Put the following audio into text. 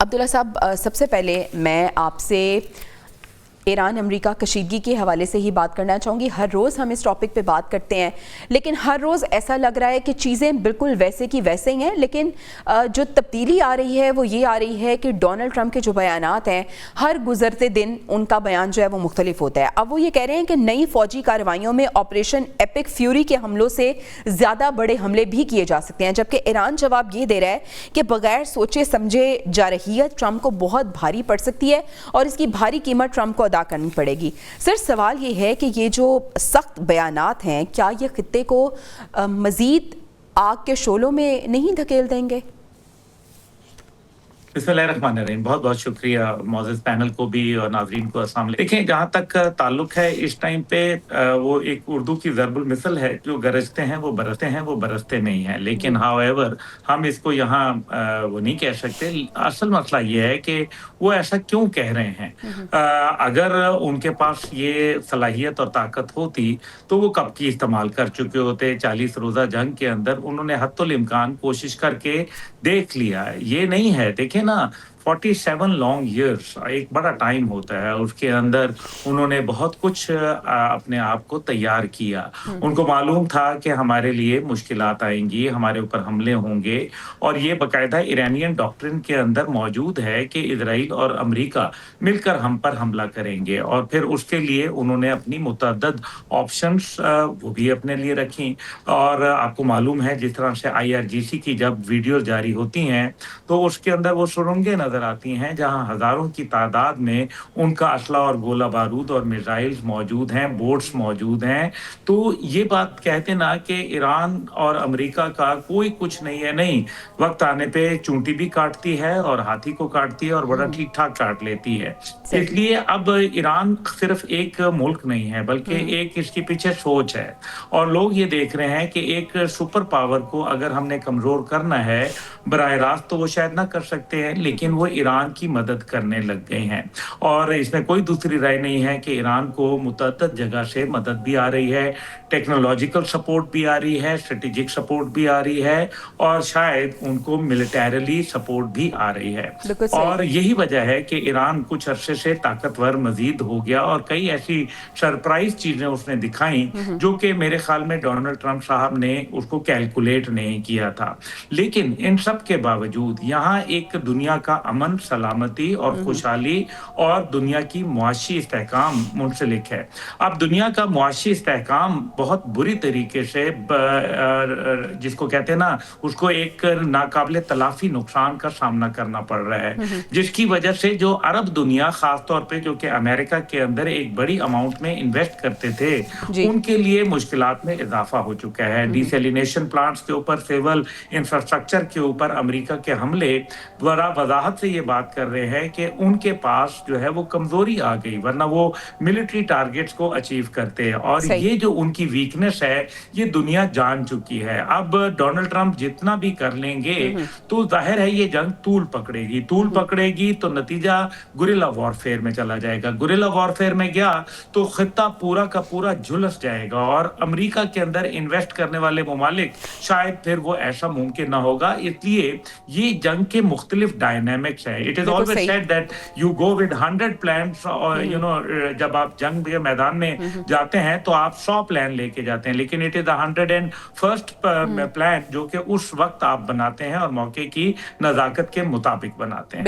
عبداللہ صاحب، سب سے پہلے میں آپ سے ایران امریکہ کشیدگی کے حوالے سے ہی بات کرنا چاہوں گی. ہر روز ہم اس ٹاپک پہ بات کرتے ہیں، لیکن ہر روز ایسا لگ رہا ہے کہ چیزیں بالکل ویسے کی ویسے ہی ہیں، لیکن جو تبدیلی آ رہی ہے وہ یہ آ رہی ہے کہ ڈونلڈ ٹرمپ کے جو بیانات ہیں ہر گزرتے دن ان کا بیان جو ہے وہ مختلف ہوتا ہے. اب وہ یہ کہہ رہے ہیں کہ نئی فوجی کارروائیوں میں آپریشن ایپک فیوری کے حملوں سے زیادہ بڑے حملے بھی کیے جا سکتے ہیں، جبکہ ایران جواب یہ دے رہا ہے کہ بغیر سوچے سمجھے جارحیت ٹرمپ کو بہت بھاری پڑ سکتی ہے اور اس کی بھاری قیمت ٹرمپ کو ادا کرنی پڑے گی. سر، سوال یہ ہے کہ یہ جو سخت بیانات ہیں کیا یہ خطے کو مزید آگ کے شعلوں میں نہیں دھکیل دیں گے؟ بسم اللہ الرحمن الرحیم. بہت بہت شکریہ معزز پینل کو بھی اور ناظرین کو السلام علیکم. دیکھیں، جہاں تک تعلق ہے اس ٹائم پہ وہ ایک اردو کی ضرب المثل ہے، جو گرجتے ہیں وہ برستے نہیں ہیں. لیکن ہاؤ ایور ہم اس کو یہاں وہ نہیں کہہ سکتے. اصل مسئلہ یہ ہے کہ وہ ایسا کیوں کہہ رہے ہیں. اگر ان کے پاس یہ صلاحیت اور طاقت ہوتی تو وہ کب کی استعمال کر چکے ہوتے. 40 روزہ جنگ کے اندر انہوں نے حتی الامکان کوشش کر کے دیکھ لیا. یہ نہیں ہے، دیکھیں نا، 47 لانگ ایئرس ایک بڑا ٹائم ہوتا ہے. اس کے اندر انہوں نے بہت کچھ اپنے آپ کو تیار کیا. ان کو معلوم تھا کہ ہمارے لیے مشکلات آئیں گی، ہمارے اوپر حملے ہوں گے، اور یہ باقاعدہ ایرانین ڈاکٹرن کے اندر موجود ہے کہ اسرائیل اور امریکہ مل کر ہم پر حملہ کریں گے. اور پھر اس کے لیے انہوں نے اپنی متعدد آپشنز وہ بھی اپنے لیے رکھیں. اور آپ کو معلوم ہے جس طرح سے IRGC کی جب ویڈیوز جاری ہوتی ہیں تو اس کے اندر وہ سرنگیں نظر آتی ہیں جہاں ہزاروں کی تعداد میں ان کا اسلحہ اور گولہ بارود اور میزائلز موجود ہیں، بورڈز موجود ہیں. تو یہ بات کہتے نا کہ ایران اور امریکہ کا کوئی کچھ نہیں ہے. نہیں، وقت آنے پہ چونٹی بھی کاٹتی ہے اور ہاتھی کو کاٹتی ہے اور بڑا ٹھیک ٹھاک کاٹ لیتی ہے. اس لیے اب ایران صرف ایک ملک نہیں ہے بلکہ ایک اس کے پیچھے سوچ ہے. اور لوگ یہ دیکھ رہے ہیں کہ ایک سپر پاور کو اگر ہم نے کمزور کرنا ہے براہ راست تو وہ شاید نہ کر سکتے ہیں، لیکن وہ ایران کی مدد کرنے لگ گئے ہیں. اور اس میں کوئی دوسری رائے نہیں ہے کہ ایران کو متعدد جگہ سے مدد بھی آ رہی ہے، ٹیکنالوجیکل سپورٹ بھی آ رہی ہے، اسٹریٹجک سپورٹ بھی آ رہی ہے، اور شاید ان کو ملٹریلی سپورٹ بھی آ رہی ہے. اور یہی وجہ ہے کہ ایران کچھ عرصے سے طاقتور مزید ہو گیا اور کئی ایسی سرپرائز چیزیں اس نے دکھائیں جو کہ میرے خیال میں ڈونلڈ ٹرمپ صاحب نے اس کو کیلکولیٹ نہیں کیا تھا. لیکن ان سب کے باوجود یہاں ایک دنیا کا امن، سلامتی اور خوشحالی اور دنیا کی معاشی استحکام منسلک ہے. اب دنیا کا معاشی استحکام بہت بری طریقے سے جس کو کہتے ہیں نا، اس کو ایک ناقابل تلافی نقصان کا سامنا کرنا پڑ رہا ہے، جس کی وجہ سے جو عرب دنیا خاص طور پہ جو کہ امریکہ کے اندر ایک بڑی اماؤنٹ میں انویسٹ کرتے تھے ان کے لیے مشکلات میں اضافہ ہو چکا ہے. ڈیسیلینیشن پلانٹس کے اوپر، سیول انفراسٹرکچر کے اوپر امریکہ کے حملے بڑا وضاحت سے یہ بات کر رہے ہیں کہ ان کے پاس جو ہے وہ کمزوری آ گئی، ورنہ وہ ملٹری ٹارگٹس کو اچیو کرتے. اور یہ جو ان کی ویکنس ہے یہ دنیا جان چکی ہے. اب ڈونلڈ ٹرمپ جتنا بھی کر لیں گے تو ظاہر ہے یہ جنگ طول پکڑے گی تو نتیجہ گوریلا وارفیئر میں چلا جائے گا. گوریلا وارفیئر میں گیا تو خطہ پورا کا پورا جھلس جائے گا، اور امریکہ کے اندر انویسٹ کرنے والے ممالک شاید پھر وہ ایسا ممکن نہ ہوگا. اس لیے یہ جنگ کے مختلف ڈائنامکس ہے. It is always said that you go with 100 plans, اور جب آپ جنگ کے میدان میں جاتے ہیں تو آپ 100 پلان لے کے جاتے ہیں، لیکن اٹ از 101st پلان جو کہ اس وقت آپ بناتے ہیں اور موقع کی نزاکت کے مطابق بناتے ہیں.